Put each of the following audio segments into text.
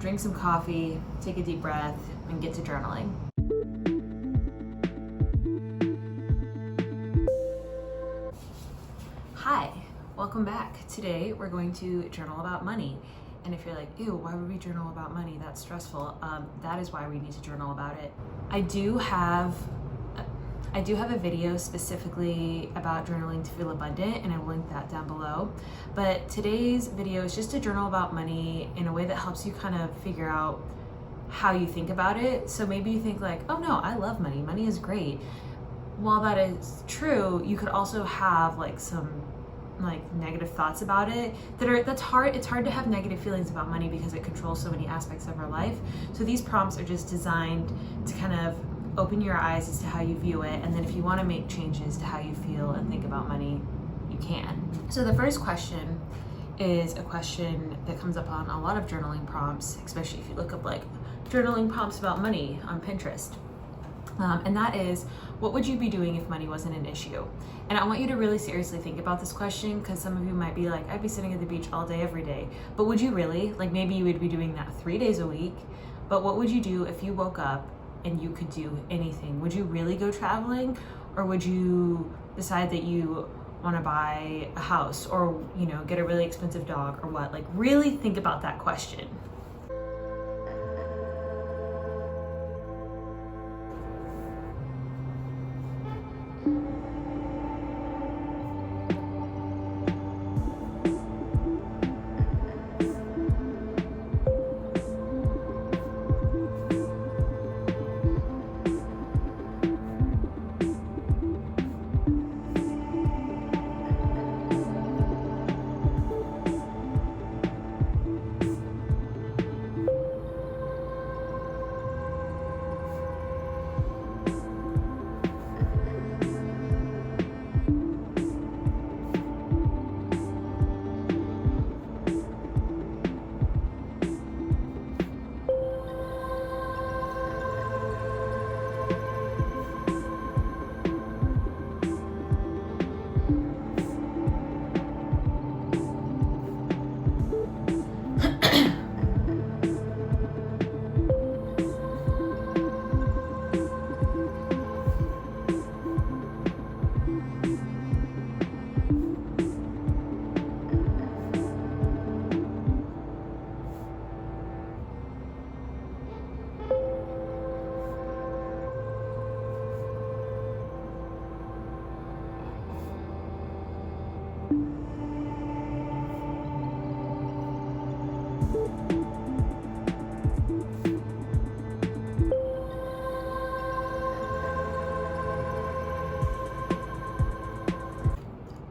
drink some coffee, take a deep breath, and get to journaling. Hi, welcome back. Today we're going to journal about money. And if you're like, ew, why would we journal about money? That's stressful. That is why we need to journal about it. I do have a video specifically about journaling to feel abundant, and I will link that down below. But today's video is just to journal about money in a way that helps you kind of figure out how you think about it. So maybe you think like, oh no, I love money. Money is great. While that is true, you could also have like some negative thoughts about it that's hard. It's hard to have negative feelings about money because it controls so many aspects of our life. So these prompts are just designed to kind of open your eyes as to how you view it, and then if you want to make changes to how you feel and think about money, you can. So the first question is a question that comes up on a lot of journaling prompts, especially if you look up like journaling prompts about money on Pinterest. And that is, what would you be doing if money wasn't an issue? And I want you to really seriously think about this question, because some of you might be like, I'd be sitting at the beach all day, every day. But would you really? Like maybe you would be doing that 3 days a week. But what would you do if you woke up and you could do anything? Would you really go traveling? Or would you decide that you want to buy a house or, get a really expensive dog or what? Like really think about that question.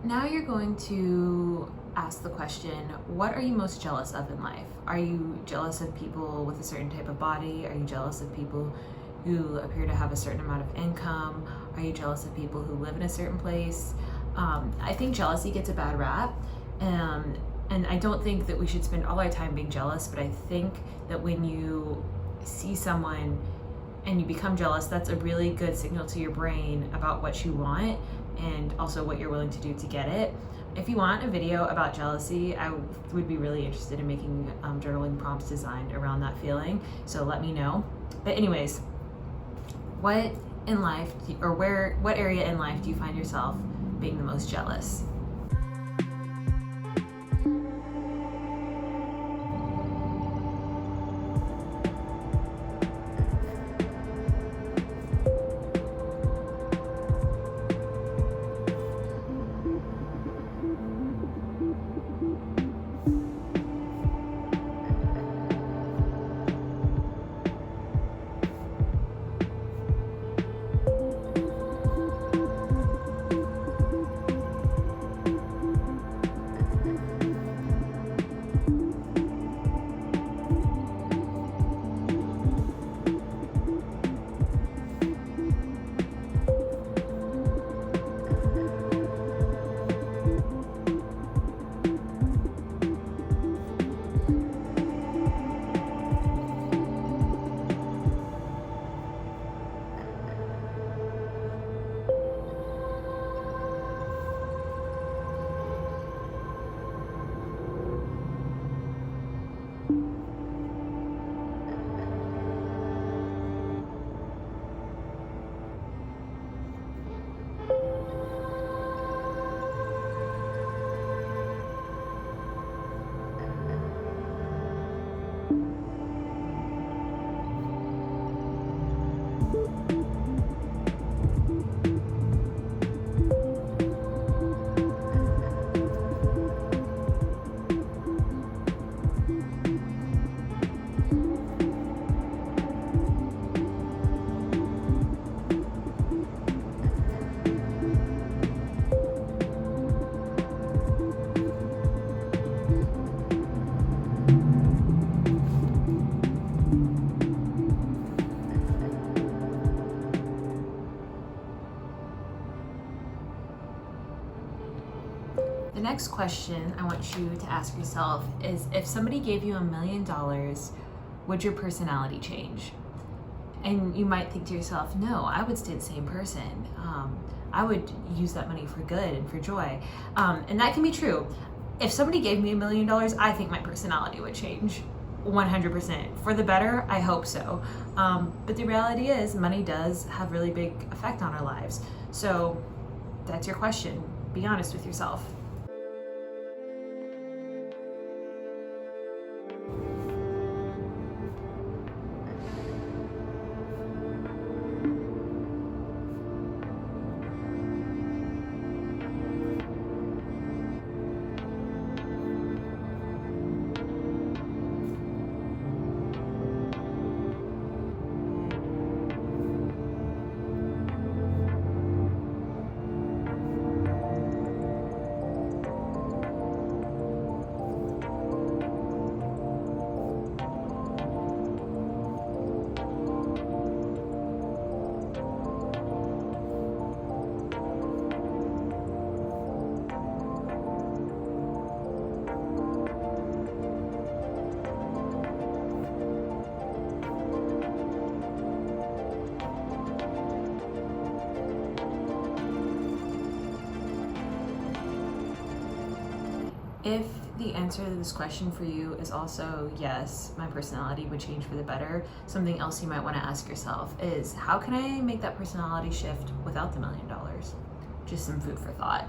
Now you're going to ask the question, what are you most jealous of in life? Are you jealous of people with a certain type of body? Are you jealous of people who appear to have a certain amount of income? Are you jealous of people who live in a certain place? I think jealousy gets a bad rap, and I don't think that we should spend all our time being jealous, but I think that when you see someone and you become jealous, that's a really good signal to your brain about what you want and also what you're willing to do to get it. If you want a video about jealousy, I would be really interested in making journaling prompts designed around that feeling, so let me know. But anyways, what in life, what area in life do you find yourself being the most jealous? next question I want you to ask yourself is, if somebody gave you $1 million, would your personality change? And you might think to yourself, no, I would stay the same person. I would use that money for good and for joy. And that can be true. If somebody gave me $1 million, I think my personality would change 100%. For the better, I hope so. But the reality is, money does have really big effect on our lives. So that's your question. Be honest with yourself. If the answer to this question for you is also yes, my personality would change for the better, something else you might want to ask yourself is, how can I make that personality shift without the $1 million? Just some food for thought.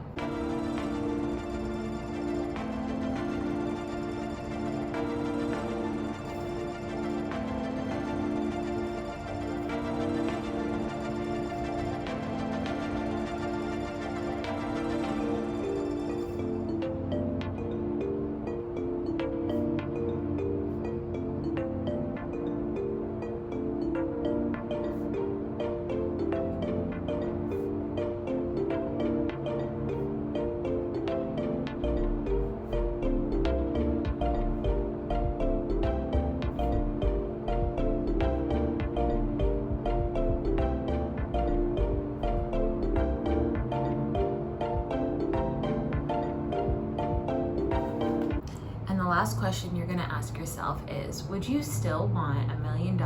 Last question you're going to ask yourself is, would you still want $1 million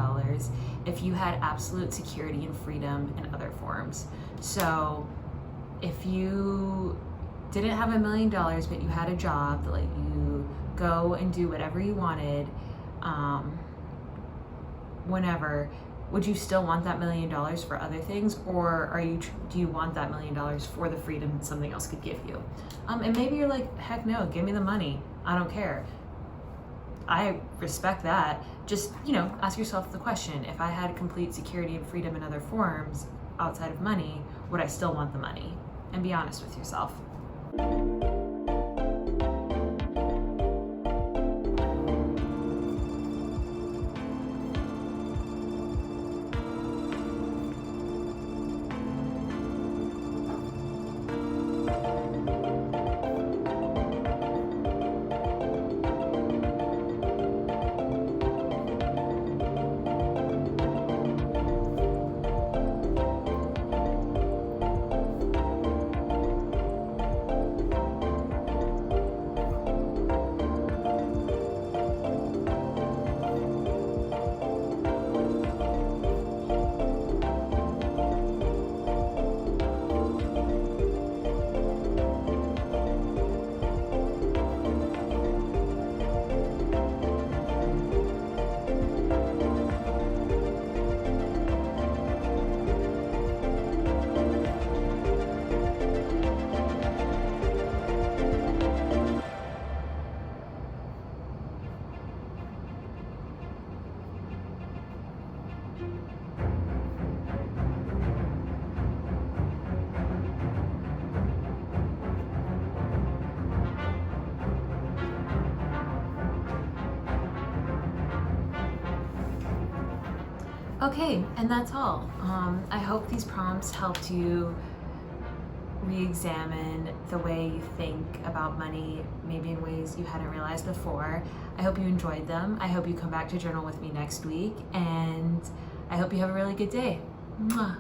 if you had absolute security and freedom in other forms? So if you didn't have $1 million, but you had a job that let you go and do whatever you wanted, whenever, would you still want that $1 million for other things, or do you want that $1 million for the freedom that something else could give you? And maybe you're like, heck no, give me the money. I don't care. I respect that. Just, ask yourself the question, if I had complete security and freedom in other forms outside of money, would I still want the money? And be honest with yourself. Okay, and that's all. I hope these prompts helped you re-examine the way you think about money, maybe in ways you hadn't realized before. I hope you enjoyed them. I hope you come back to journal with me next week, and I hope you have a really good day. Mwah.